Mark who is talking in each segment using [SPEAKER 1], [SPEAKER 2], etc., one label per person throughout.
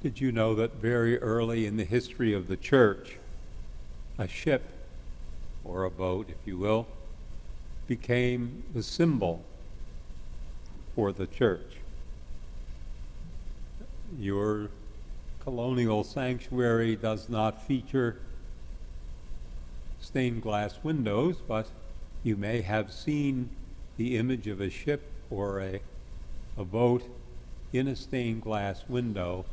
[SPEAKER 1] Did you know that very early in the history of the church, a ship, or a boat, if you will, became the symbol for the church? Your colonial sanctuary does not feature stained glass windows, but you may have seen the image of a ship or a boat in a stained glass window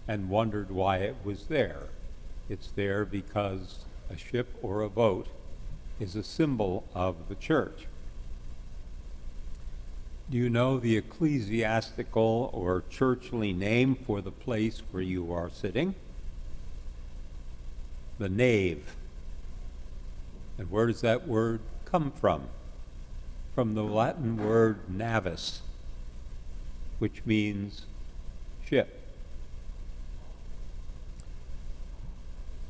[SPEAKER 1] and wondered why it was there. It's there because a ship or a boat is a symbol of the church. Do you know the ecclesiastical or churchly name for the place where you are sitting? The nave. And where does that word come from? From the Latin word navis, which means ship.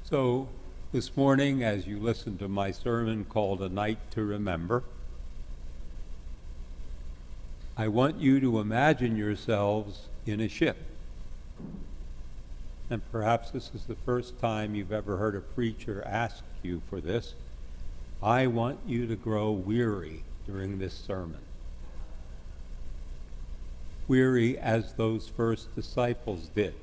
[SPEAKER 1] So this morning, as you listen to my sermon called A Night to Remember, I want you to imagine yourselves in a ship. And perhaps this is the first time you've ever heard a preacher ask you for this. I want you to grow weary during this sermon. Weary as those first disciples did.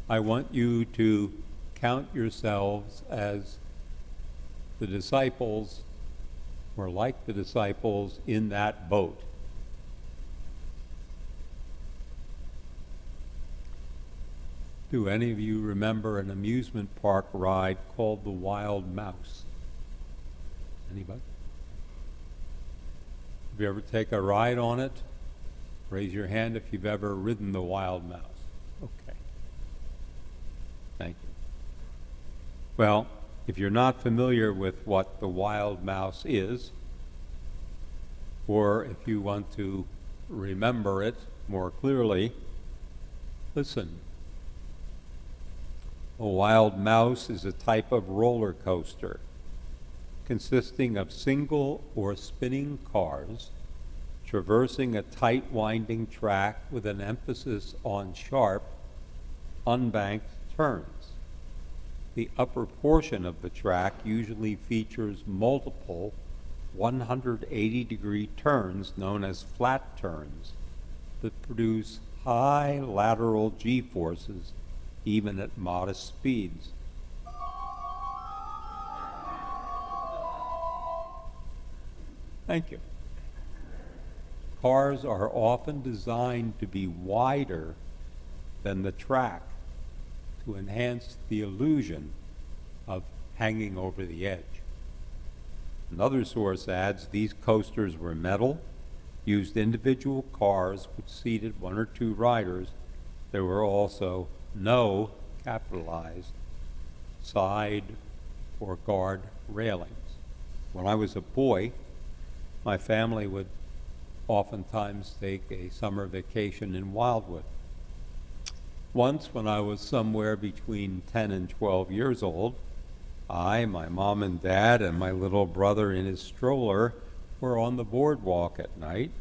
[SPEAKER 1] I want you to count yourselves as the disciples, or like the disciples in that boat. Do any of you remember an amusement park ride called the Wild Mouse? Anybody? Have you ever taken a ride on it? Raise your hand if you've ever ridden the Wild Mouse. Okay. Thank you. Well, if you're not familiar with what the Wild Mouse is, or if you want to remember it more clearly, listen. A Wild Mouse is a type of roller coaster consisting of single or spinning cars traversing a tight winding track with an emphasis on sharp, unbanked turns. The upper portion of the track usually features multiple 180-degree turns known as flat turns that produce high lateral g-forces even at modest speeds. Thank you. Cars are often designed to be wider than the track to enhance the illusion of hanging over the edge. Another source adds these coasters were metal, used individual cars which seated one or two riders. There were also no capitalized side or guard railings. When I was a boy, my family would oftentimes take a summer vacation in Wildwood. Once, when I was somewhere between 10 and 12 years old, I, my mom and dad, and my little brother in his stroller were on the boardwalk at night.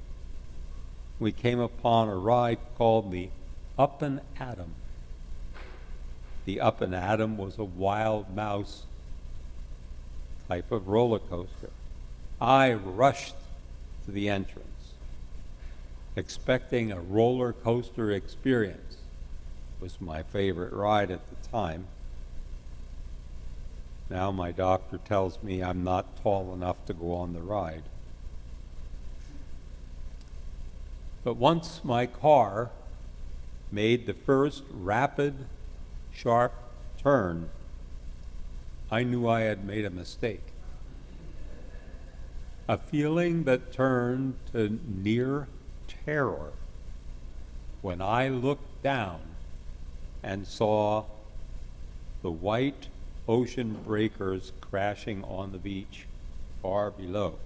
[SPEAKER 1] We came upon a ride called the Up and Atom. The Up and Atom was a Wild Mouse type of roller coaster. I rushed to the entrance, expecting a roller coaster experience. It was my favorite ride at the time. Now my doctor tells me I'm not tall enough to go on the ride. But once my car made the first rapid, sharp turn, I knew I had made a mistake. A feeling that turned to near terror when I looked down and saw the white ocean breakers crashing on the beach far below,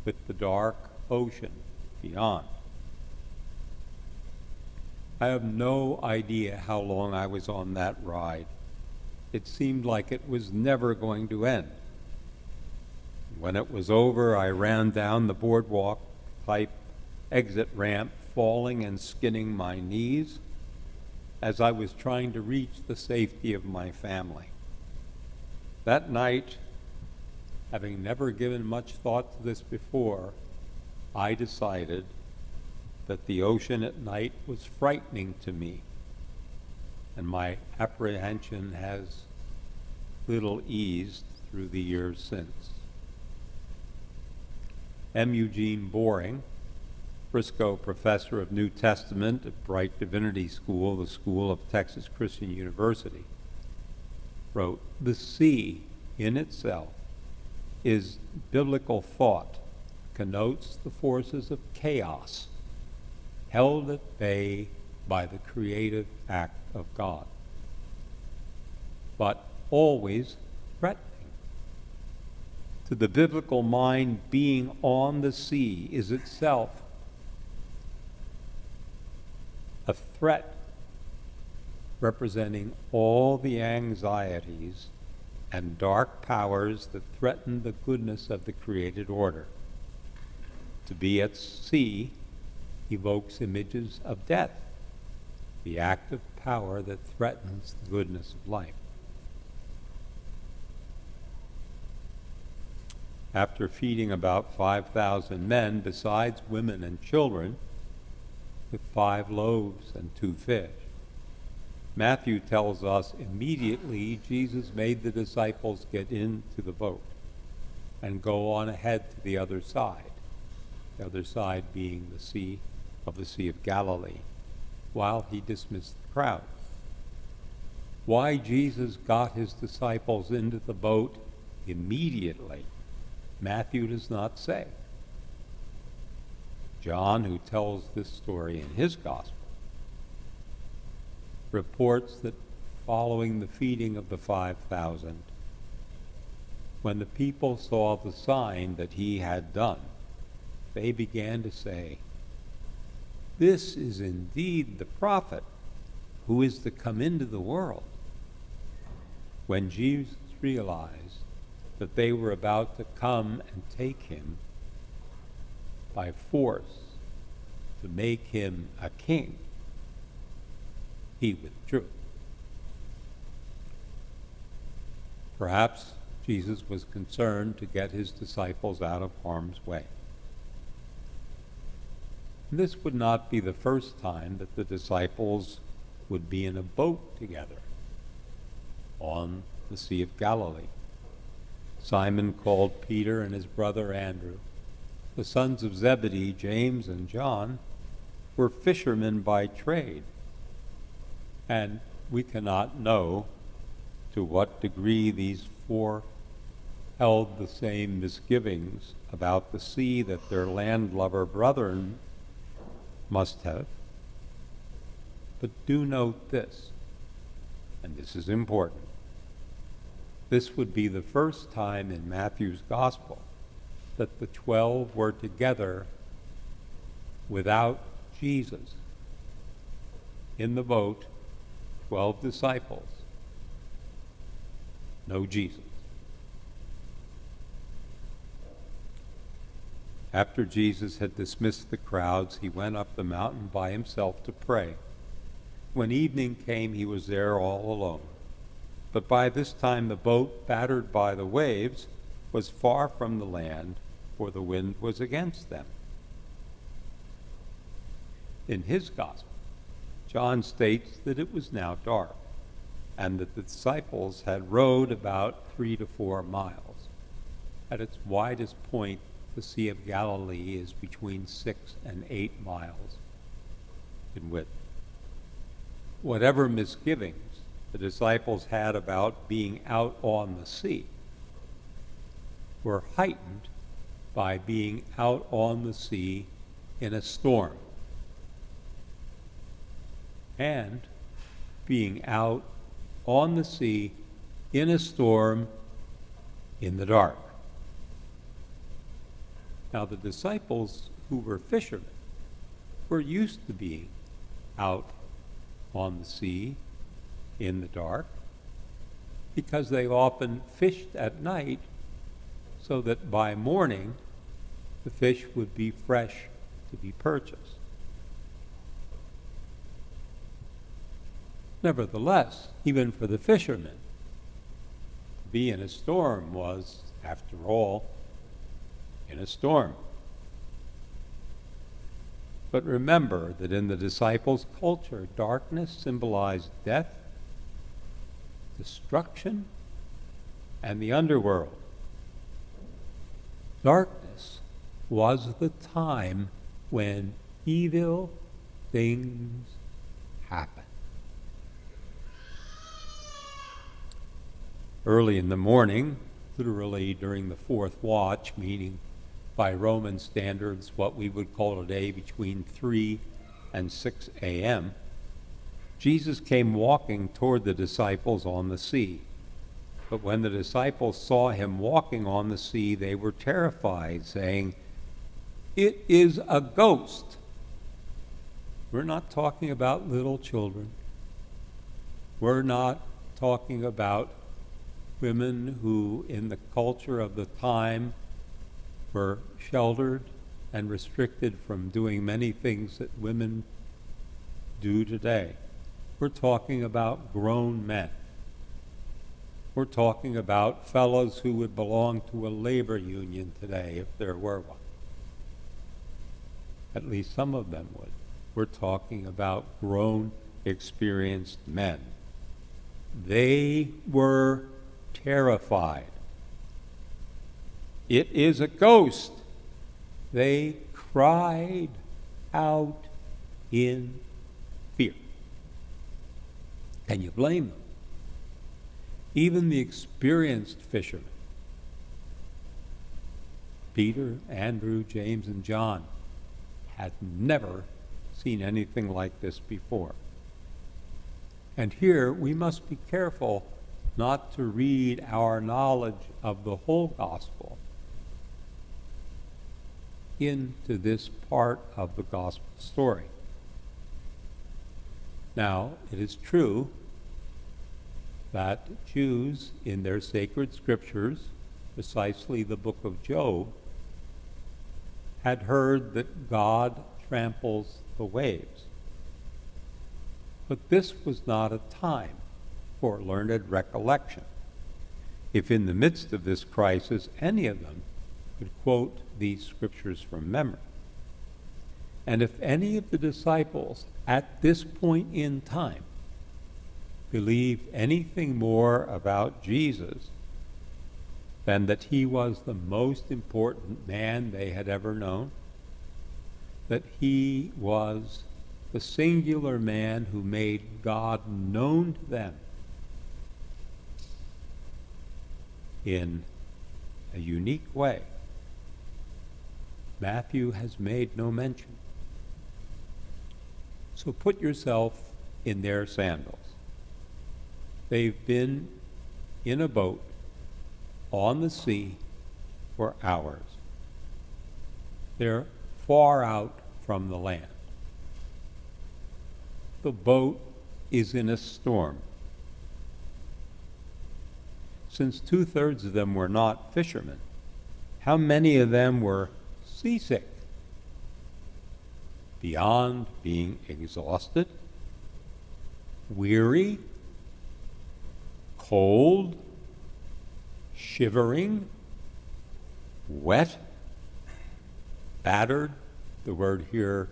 [SPEAKER 1] with the dark ocean beyond. I have no idea how long I was on that ride. It seemed like it was never going to end. When it was over, I ran down the boardwalk type exit ramp, falling and skinning my knees, as I was trying to reach the safety of my family. That night, having never given much thought to this before, I decided that the ocean at night was frightening to me, and my apprehension has little eased through the years since. M. Eugene Boring, Frisco professor of New Testament at Bright Divinity School, the School of Texas Christian University, wrote, "The sea in itself is biblical thought, connotes the forces of chaos, held at bay by the creative act of God, but always threatening. To the biblical mind, being on the sea is itself a threat representing all the anxieties and dark powers that threaten the goodness of the created order. To be at sea evokes images of death, the active power that threatens the goodness of life." After feeding about 5,000 men, besides women and children, with 5 loaves and 2 fish, Matthew tells us immediately Jesus made the disciples get into the boat and go on ahead to the other side being the Sea of Galilee, while he dismissed the crowd. Why Jesus got his disciples into the boat immediately, Matthew does not say. John, who tells this story in his gospel, reports that following the feeding of the 5,000, when the people saw the sign that he had done, they began to say, "This is indeed the prophet who is to come into the world." When Jesus realized that they were about to come and take him by force to make him a king, he withdrew. Perhaps Jesus was concerned to get his disciples out of harm's way. This would not be the first time that the disciples would be in a boat together on the Sea of Galilee. Simon called Peter and his brother Andrew. The sons of Zebedee, James and John, were fishermen by trade, and we cannot know to what degree these 4 held the same misgivings about the sea that their landlubber brethren must have. But do note this, and this is important. This would be the first time in Matthew's gospel that the 12 were together without Jesus. In the boat, 12 disciples, no Jesus. After Jesus had dismissed the crowds, he went up the mountain by himself to pray. When evening came, he was there all alone. But by this time the boat, battered by the waves, was far from the land, for the wind was against them. In his gospel, John states that it was now dark, and that the disciples had rowed about 3 to 4 miles. At its widest point, the Sea of Galilee is between 6 and 8 miles in width. Whatever misgivings the disciples had about being out on the sea were heightened by being out on the sea in a storm and being out on the sea in a storm in the dark. Now, the disciples who were fishermen were used to being out on the sea in the dark because they often fished at night so that by morning the fish would be fresh to be purchased. Nevertheless, even for the fishermen, to be in a storm was, after all, in a storm. But remember that in the disciples' culture, darkness symbolized death, destruction, and the underworld. Darkness was the time when evil things happen. Early in the morning, literally during the fourth watch, meaning by Roman standards what we would call today between 3 and 6 a.m., Jesus came walking toward the disciples on the sea. But when the disciples saw him walking on the sea, they were terrified, saying, "It is a ghost." We're not talking about little children. We're not talking about women who, in the culture of the time, were sheltered and restricted from doing many things that women do today. We're talking about grown men. We're talking about fellows who would belong to a labor union today, if there were one. At least some of them would. We're talking about grown, experienced men. They were terrified. "It is a ghost." They cried out in fear. Can you blame them? Even the experienced fishermen, Peter, Andrew, James, and John, had never seen anything like this before. And here we must be careful not to read our knowledge of the whole gospel into this part of the gospel story. Now, it is true that Jews, in their sacred scriptures, precisely the book of Job, had heard that God tramples the waves. But this was not a time for learned recollection. If in the midst of this crisis any of them could quote these scriptures from memory, and if any of the disciples at this point in time believed anything more about Jesus than that he was the most important man they had ever known, that he was the singular man who made God known to them in a unique way, Matthew has made no mention. So put yourself in their sandals. They've been in a boat on the sea for hours. They're far out from the land. The boat is in a storm. Since 2/3 of them were not fishermen, how many of them were seasick? Beyond being exhausted, weary, cold, shivering, wet, battered. The word here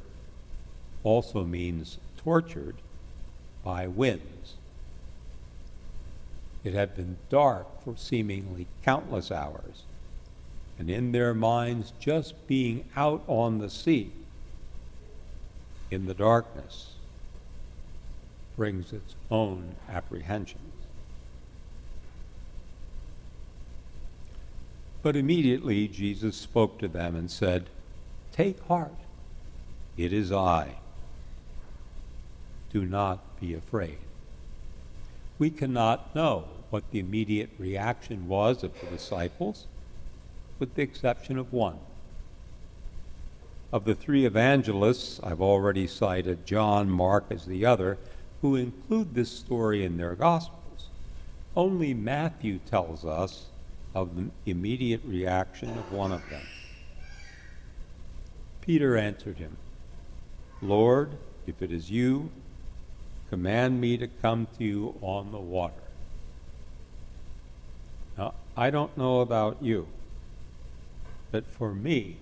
[SPEAKER 1] also means tortured by winds. It had been dark for seemingly countless hours, and in their minds, just being out on the sea in the darkness brings its own apprehensions. But immediately Jesus spoke to them and said, "Take heart, it is I. Do not be afraid." We cannot know what the immediate reaction was of the disciples, with the exception of one. Of the three evangelists, I've already cited John, Mark as the other, who include this story in their Gospels. Only Matthew tells us of the immediate reaction of one of them. Peter answered him, "Lord, if it is you, command me to come to you on the water. Now, I don't know about you, but for me,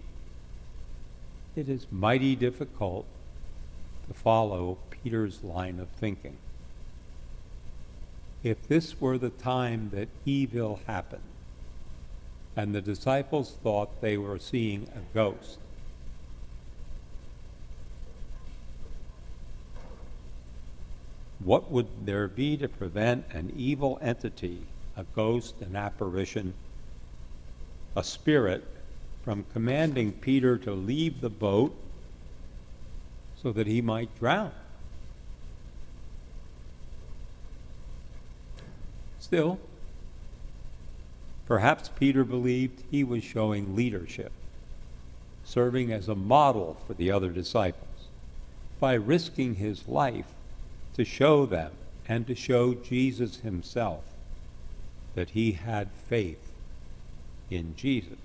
[SPEAKER 1] it is mighty difficult to follow Peter's line of thinking. If this were the time that evil happened, and the disciples thought they were seeing a ghost, what would there be to prevent an evil entity, a ghost, an apparition, a spirit, from commanding Peter to leave the boat so that he might drown? Still, perhaps Peter believed he was showing leadership, serving as a model for the other disciples, by risking his life to show them and to show Jesus himself that he had faith in Jesus.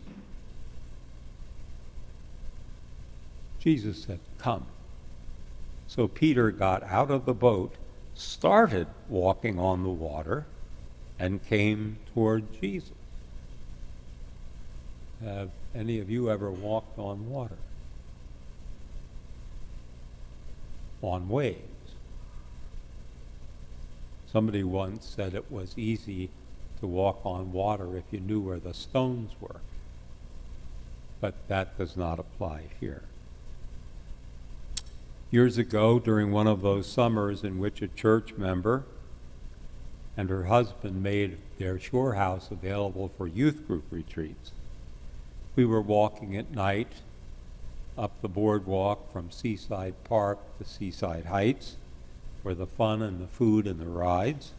[SPEAKER 1] Jesus said, "Come." So Peter got out of the boat, started walking on the water, and came toward Jesus. Have any of you ever walked on water? On waves? Somebody once said it was easy to walk on water if you knew where the stones were. But that does not apply here. Years ago, during one of those summers in which a church member and her husband made their shore house available for youth group retreats, we were walking at night up the boardwalk from Seaside Park to Seaside Heights, for the fun and the food and the rides.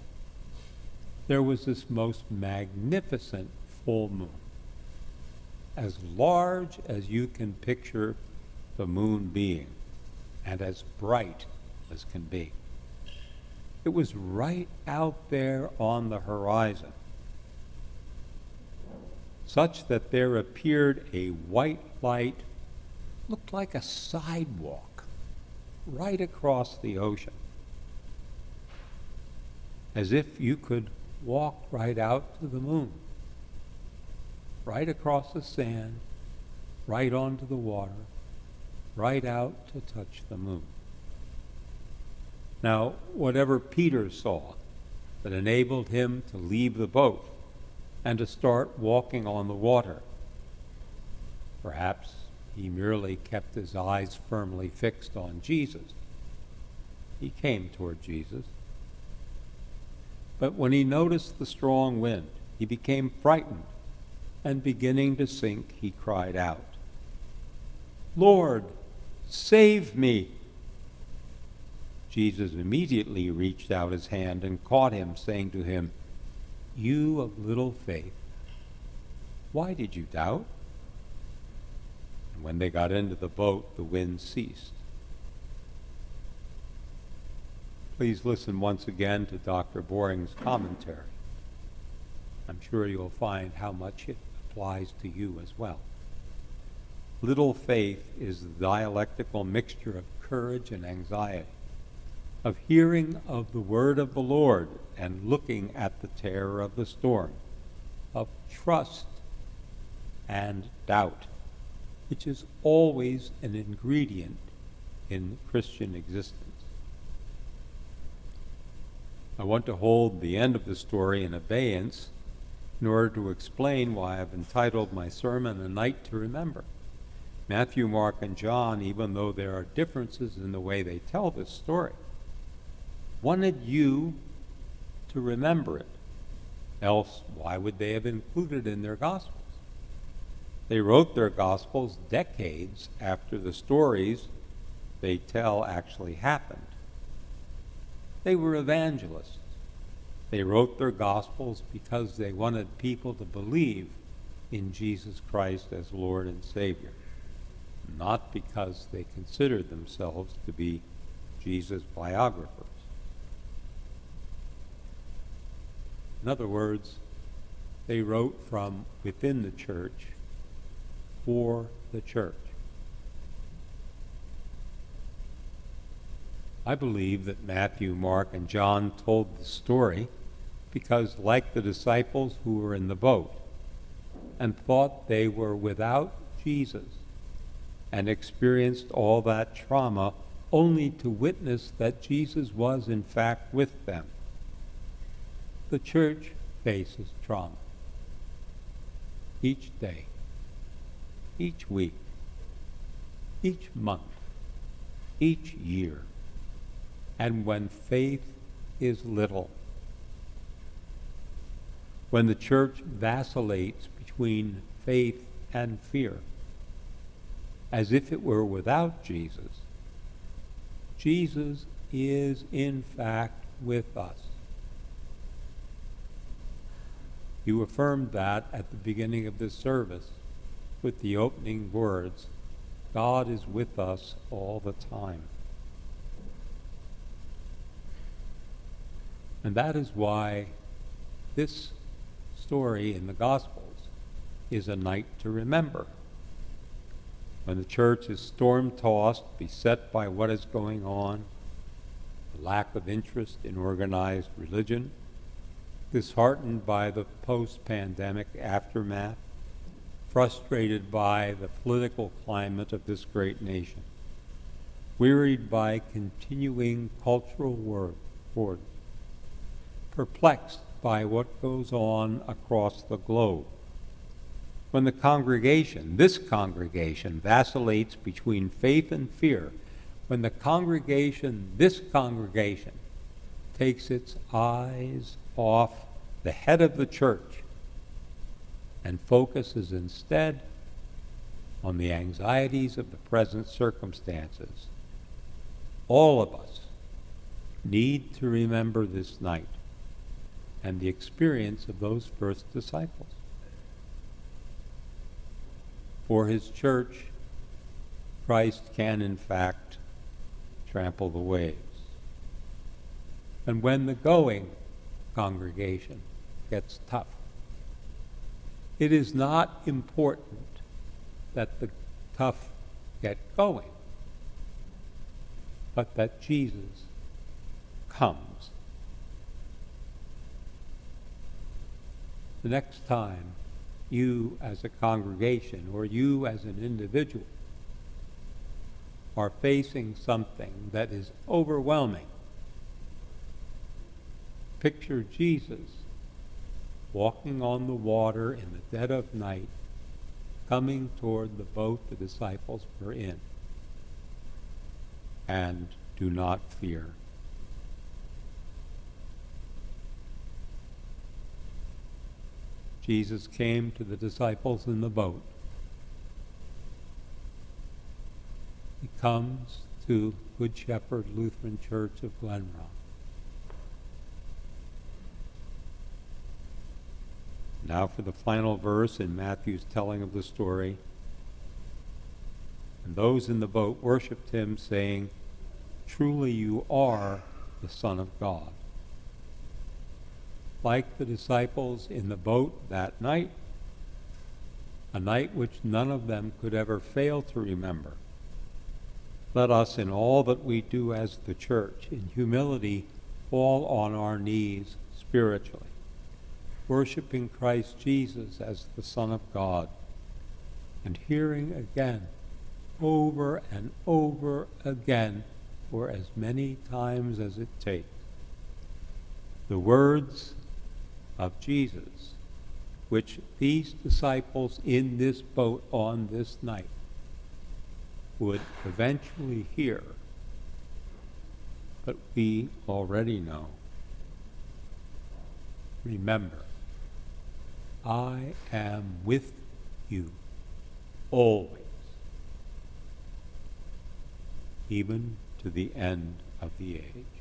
[SPEAKER 1] There was this most magnificent full moon, as large as you can picture the moon being, and as bright as can be. It was right out there on the horizon, such that there appeared a white light, looked like a sidewalk, right across the ocean, as if you could walk right out to the moon, right across the sand, right onto the water, right out to touch the moon. Now, whatever Peter saw that enabled him to leave the boat and to start walking on the water, perhaps he merely kept his eyes firmly fixed on Jesus. He came toward Jesus. But when he noticed the strong wind, he became frightened, and beginning to sink, he cried out, "Lord, save me!" Jesus immediately reached out his hand and caught him, saying to him, "You of little faith, why did you doubt?" And when they got into the boat, the wind ceased. Please listen once again to Dr. Boring's commentary. I'm sure you'll find how much it applies to you as well. Little faith is the dialectical mixture of courage and anxiety, of hearing of the word of the Lord and looking at the terror of the storm, of trust and doubt, which is always an ingredient in Christian existence. I want to hold the end of the story in abeyance in order to explain why I've entitled my sermon "A Night to Remember." Matthew, Mark, and John, even though there are differences in the way they tell this story, wanted you to remember it. Else, why would they have included it in their Gospels? They wrote their Gospels decades after the stories they tell actually happened. They were evangelists. They wrote their Gospels because they wanted people to believe in Jesus Christ as Lord and Savior, not because they considered themselves to be Jesus' biographers. In other words, they wrote from within the church for the church. I believe that Matthew, Mark, and John told the story because, like the disciples who were in the boat and thought they were without Jesus and experienced all that trauma only to witness that Jesus was in fact with them, the church faces trauma each day, each week, each month, each year. And when faith is little, when the church vacillates between faith and fear, as if it were without Jesus, Jesus is in fact with us. You affirmed that at the beginning of this service with the opening words, God is with us all the time. And that is why this story in the Gospels is a night to remember. When the church is storm-tossed, beset by what is going on, the lack of interest in organized religion, disheartened by the post-pandemic aftermath, frustrated by the political climate of this great nation, wearied by continuing cultural wars, perplexed by what goes on across the globe. When the congregation, this congregation, vacillates between faith and fear, when the congregation, this congregation, takes its eyes off the head of the church and focuses instead on the anxieties of the present circumstances, all of us need to remember this night and the experience of those first disciples. For his church, Christ can in fact trample the waves. And when the going congregation gets tough, it is not important that the tough get going, but that Jesus comes. The next time you as a congregation or you as an individual are facing something that is overwhelming, picture Jesus walking on the water in the dead of night, coming toward the boat the disciples were in. And do not fear. Jesus came to the disciples in the boat. He comes to Good Shepherd Lutheran Church of Glen Rock. Now for the final verse in Matthew's telling of the story. And those in the boat worshipped him, saying, "Truly you are the Son of God." Like the disciples in the boat that night, a night which none of them could ever fail to remember, let us in all that we do as the church, in humility, fall on our knees spiritually, worshiping Christ Jesus as the Son of God, and hearing again, over and over again, for as many times as it takes, the words of Jesus, which these disciples in this boat on this night would eventually hear, but we already know. Remember, I am with you always, even to the end of the age.